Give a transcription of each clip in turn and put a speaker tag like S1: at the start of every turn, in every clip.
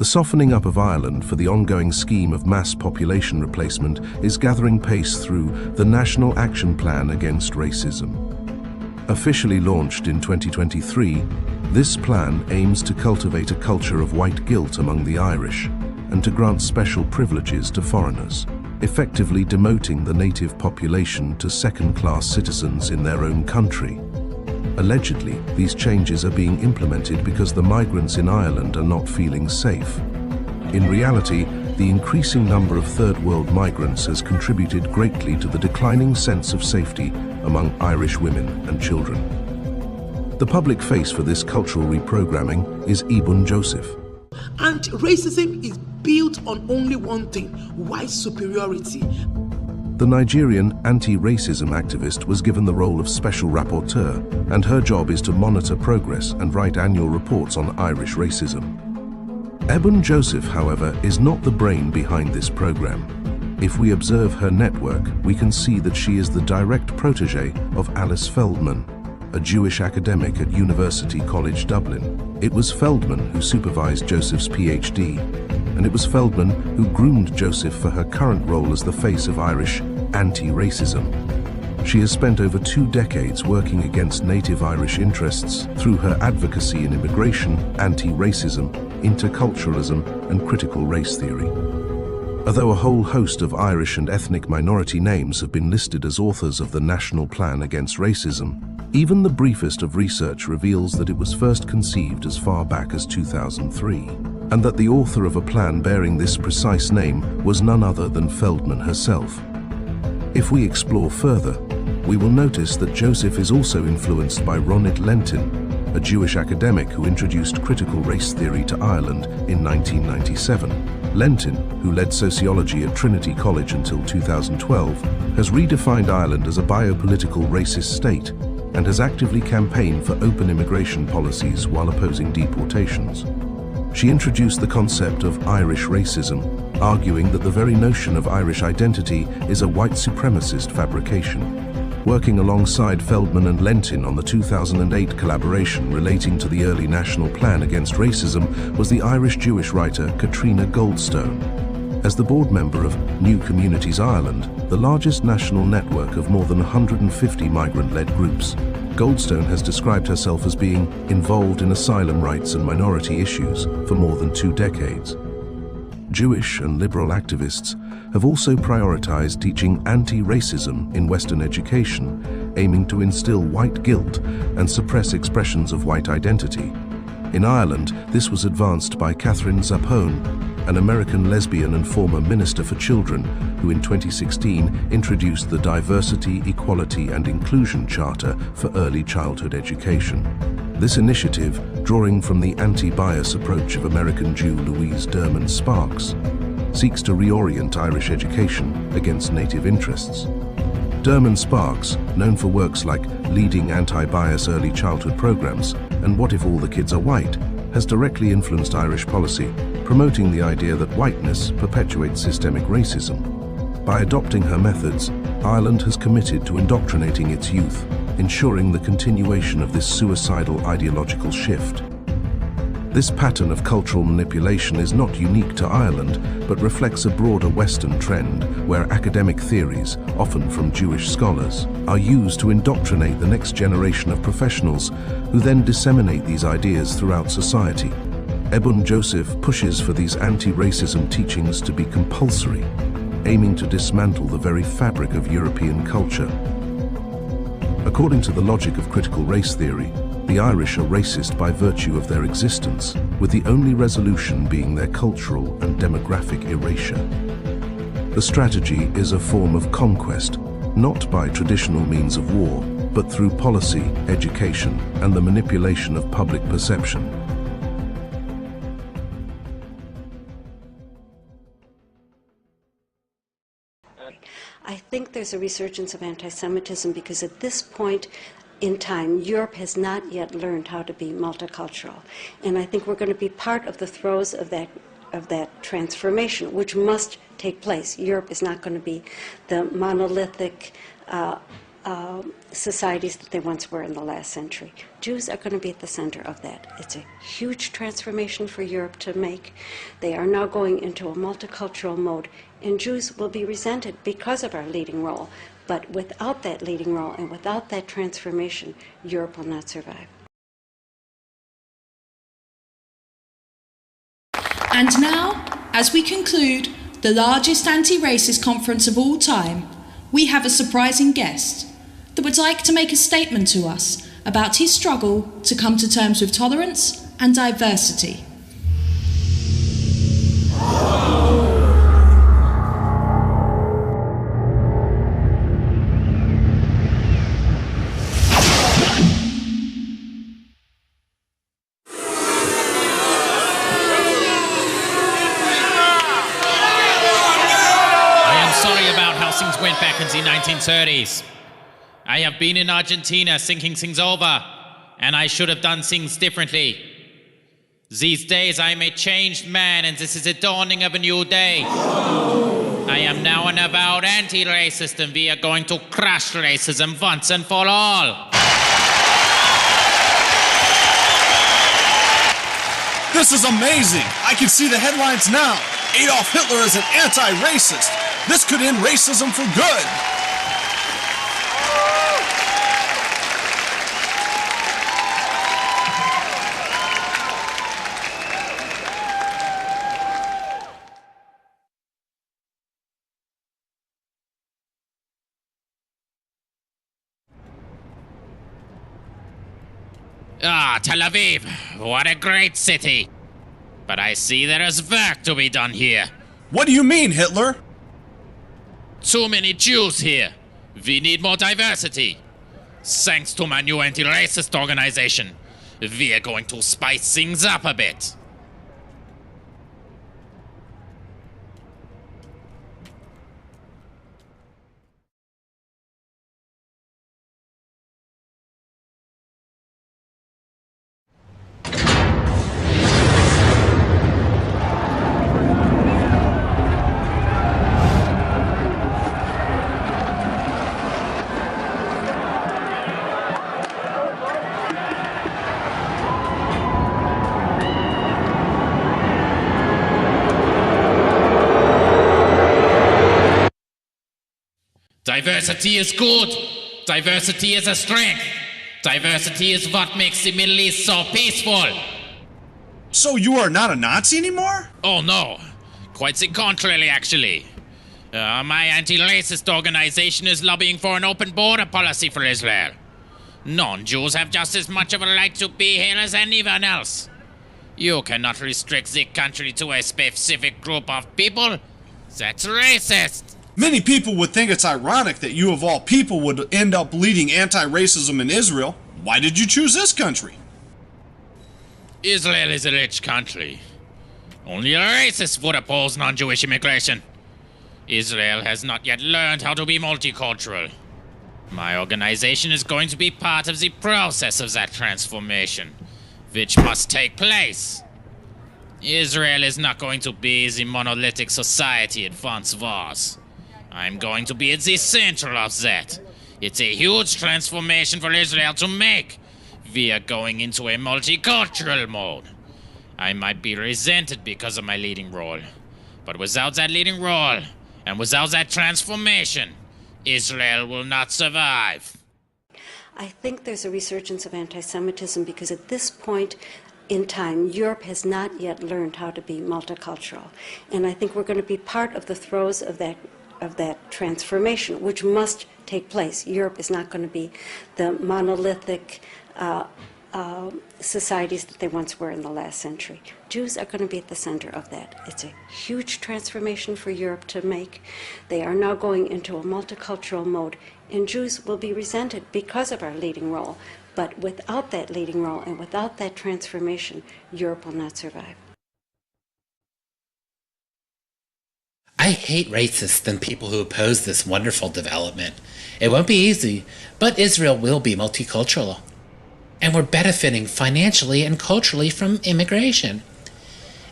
S1: The softening up of Ireland for the ongoing scheme of mass population replacement is gathering pace through the National Action Plan Against Racism. Officially launched in 2023, this plan aims to cultivate a culture of white guilt among the Irish and to grant special privileges to foreigners, effectively demoting the native population to second-class citizens in their own country. Allegedly, these changes are being implemented because the migrants in Ireland are not feeling safe. In reality, the increasing number of third-world migrants has contributed greatly to the declining sense of safety among Irish women and children. The public face for this cultural reprogramming is Ibn Joseph.
S2: And racism is built on only one thing: white superiority.
S1: The Nigerian anti-racism activist was given the role of special rapporteur, and her job is to monitor progress and write annual reports on Irish racism. Ibn Joseph, however, is not the brain behind this program. If we observe her network, we can see that she is the direct protégé of Alice Feldman, a Jewish academic at University College Dublin. It was Feldman who supervised Joseph's PhD, and it was Feldman who groomed Joseph for her current role as the face of Irish anti-racism. She has spent over 2 decades working against native Irish interests through her advocacy in immigration, anti-racism, interculturalism, and critical race theory. Although a whole host of Irish and ethnic minority names have been listed as authors of the National Plan Against Racism, even the briefest of research reveals that it was first conceived as far back as 2003, and that the author of a plan bearing this precise name was none other than Feldman herself. If we explore further, we will notice that Joseph is also influenced by Ronit Lentin, a Jewish academic who introduced critical race theory to Ireland in 1997. Lentin, who led sociology at Trinity College until 2012, has redefined Ireland as a biopolitical racist state and has actively campaigned for open immigration policies while opposing deportations. She introduced the concept of Irish racism, arguing that the very notion of Irish identity is a white supremacist fabrication. Working alongside Feldman and Lentin on the 2008 collaboration relating to the early National Plan Against Racism was the Irish-Jewish writer Katrina Goldstone. As the board member of New Communities Ireland, the largest national network of more than 150 migrant-led groups, Goldstone has described herself as being involved in asylum rights and minority issues for more than 2 decades. Jewish and liberal activists have also prioritized teaching anti-racism in Western education, aiming to instill white guilt and suppress expressions of white identity. In Ireland, this was advanced by Catherine Zappone, an American lesbian and former Minister for Children, who in 2016 introduced the Diversity, Equality and Inclusion Charter for Early Childhood Education. This initiative, drawing from the anti-bias approach of American Jew Louise Derman Sparks, seeks to reorient Irish education against native interests. Derman Sparks, known for works like Leading Anti-Bias Early Childhood Programs and What If All the Kids Are White, has directly influenced Irish policy, promoting the idea that whiteness perpetuates systemic racism. By adopting her methods, Ireland has committed to indoctrinating its youth, ensuring the continuation of this suicidal ideological shift. This pattern of cultural manipulation is not unique to Ireland, but reflects a broader Western trend where academic theories, often from Jewish scholars, are used to indoctrinate the next generation of professionals who then disseminate these ideas throughout society. Ibn Joseph pushes for these anti-racism teachings to be compulsory, aiming to dismantle the very fabric of European culture. According to the logic of critical race theory, the Irish are racist by virtue of their existence, with the only resolution being their cultural and demographic erasure. The strategy is a form of conquest, not by traditional means of war, but through policy, education, and the manipulation of public perception.
S3: I think there's a resurgence of anti-Semitism because at this point in time, Europe has not yet learned how to be multicultural. And I think we're going to be part of the throes of that transformation, which must take place. Europe is not going to be the monolithic societies that they once were in the last century. Jews are going to be at the center of that. It's a huge transformation for Europe to make. They are now going into a multicultural mode, and Jews will be resented because of our leading role. But without that leading role and without that transformation, Europe will not survive.
S4: And now, as we conclude the largest anti-racist conference of all time, we have a surprising guest that would like to make a statement to us about his struggle to come to terms with tolerance and diversity.
S5: Went back into the 1930s. I have been in Argentina thinking things over, and I should have done things differently. These days I am a changed man, and this is the dawning of a new day. I am now an avowed anti-racist, and we are going to crush racism once and for all.
S6: This is amazing! I can see the headlines now. Adolf Hitler is an anti-racist. This could end racism for good.
S5: Ah, Tel Aviv, what a great city. But I see there is work to be done here.
S6: What do you mean, Hitler?
S5: Too many Jews here. We need more diversity. Thanks to my new anti-racist organization, we are going to spice things up a bit. Diversity is good. Diversity is a strength. Diversity is what makes the Middle East so peaceful.
S6: So you are not a Nazi anymore?
S5: Oh no, quite the contrary actually. My anti-racist organization is lobbying for an open border policy for Israel. Non-Jews have just as much of a right to be here as anyone else. You cannot restrict the country to a specific group of people. That's racist.
S6: Many people would think it's ironic that you of all people would end up leading anti-racism in Israel. Why did you choose this country?
S5: Israel is a rich country. Only a racist would oppose non-Jewish immigration. Israel has not yet learned how to be multicultural. My organization is going to be part of the process of that transformation, which must take place. Israel is not going to be the monolithic society it once was. I'm going to be at the center of that. It's a huge transformation for Israel to make. We are going into a multicultural mode. I might be resented because of my leading role. But without that leading role, and without that transformation, Israel will not survive.
S3: I think there's a resurgence of anti-Semitism because at this point in time, Europe has not yet learned how to be multicultural. And I think we're going to be part of the throes of that transformation, which must take place. Europe is not going to be the monolithic societies that they once were in the last century. Jews are going to be at the center of that. It's a huge transformation for Europe to make. They are now going into a multicultural mode, and Jews will be resented because of our leading role. But without that leading role and without that transformation, Europe will not survive.
S7: I hate racists and people who oppose this wonderful development. It won't be easy, but Israel will be multicultural. And we're benefiting financially and culturally from immigration.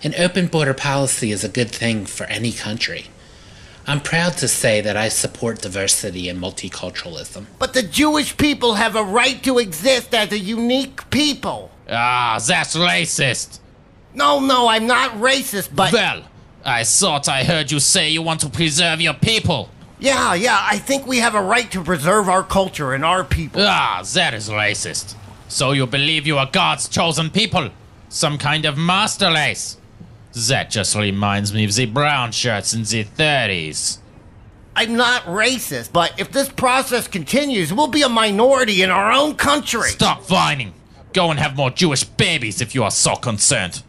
S7: An open border policy is a good thing for any country. I'm proud to say that I support diversity and multiculturalism.
S8: But the Jewish people have a right to exist as a unique people.
S5: Ah, that's racist.
S8: No, I'm not racist, but...
S5: Well, I thought I heard you say you want to preserve your people.
S8: Yeah, I think we have a right to preserve our culture and our people.
S5: Ah, that is racist. So you believe you are God's chosen people? Some kind of master race? That just reminds me of the brown shirts in the 30s.
S8: I'm not racist, but if this process continues, we'll be a minority in our own country.
S5: Stop whining. Go and have more Jewish babies if you are so concerned.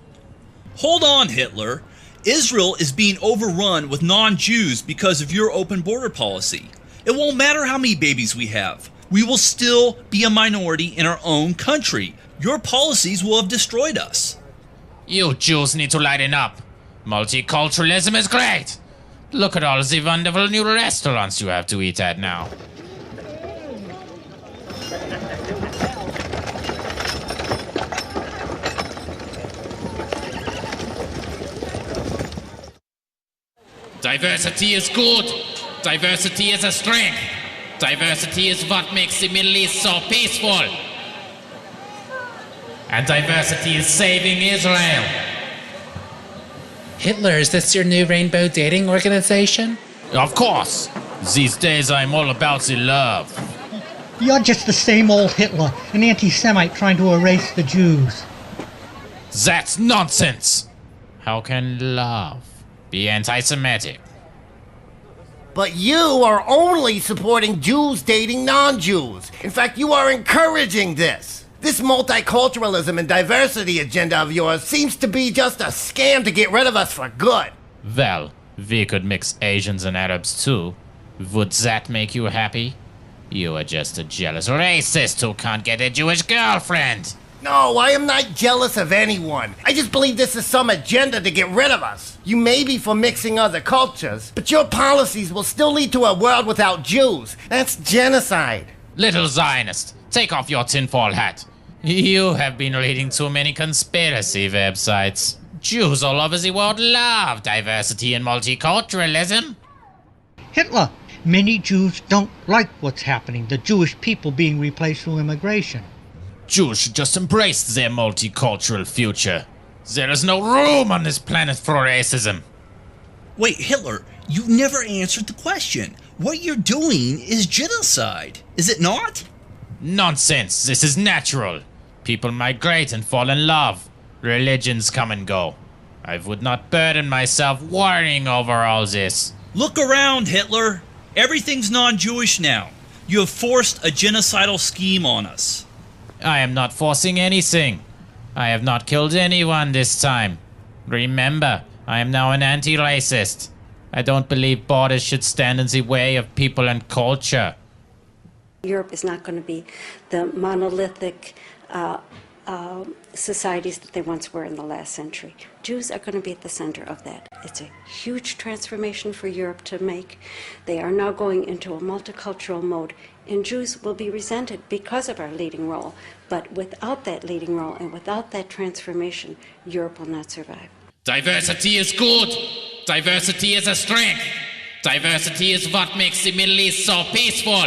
S9: Hold on, Hitler. Israel is being overrun with non-Jews because of your open border policy. It won't matter how many babies we have. We will still be a minority in our own country. Your policies will have destroyed us.
S5: You Jews need to lighten up. Multiculturalism is great. Look at all the wonderful new restaurants you have to eat at now. Diversity is good. Diversity is a strength. Diversity is what makes the Middle East so peaceful. And diversity is saving Israel.
S7: Hitler, is this your new rainbow dating organization?
S5: Of course. These days I'm all about the love.
S10: You're just the same old Hitler, an anti-Semite trying to erase the Jews.
S5: That's nonsense. How can love be anti-Semitic?
S8: But you are only supporting Jews dating non-Jews. In fact, you are encouraging this. This multiculturalism and diversity agenda of yours seems to be just a scam to get rid of us for good.
S5: Well, we could mix Asians and Arabs too. Would that make you happy? You are just a jealous racist who can't get a Jewish girlfriend.
S8: No, I am not jealous of anyone. I just believe this is some agenda to get rid of us. You may be for mixing other cultures, but your policies will still lead to a world without Jews. That's genocide.
S5: Little Zionist, take off your tinfoil hat. You have been reading too many conspiracy websites. Jews all over the world love diversity and multiculturalism.
S10: Hitler, many Jews don't like what's happening, the Jewish people being replaced through immigration.
S5: Jews should just embrace their multicultural future. There is no room on this planet for racism.
S9: Wait, Hitler, you never answered the question. What you're doing is genocide, is it not?
S5: Nonsense, this is natural. People migrate and fall in love. Religions come and go. I would not burden myself worrying over all this.
S9: Look around, Hitler. Everything's non-Jewish now. You have forced a genocidal scheme on us.
S5: I am not forcing anything. I have not killed anyone this time. Remember, I am now an anti-racist. I don't believe borders should stand in the way of people and culture.
S3: Europe is not going to be the monolithic societies that they once were in the last century. Jews are going to be at the center of that. It's a huge transformation for Europe to make. They are now going into a multicultural mode, and Jews will be resented because of our leading role. But without that leading role and without that transformation, Europe will not survive.
S5: Diversity is good. Diversity is a strength. Diversity is what makes the Middle East so peaceful.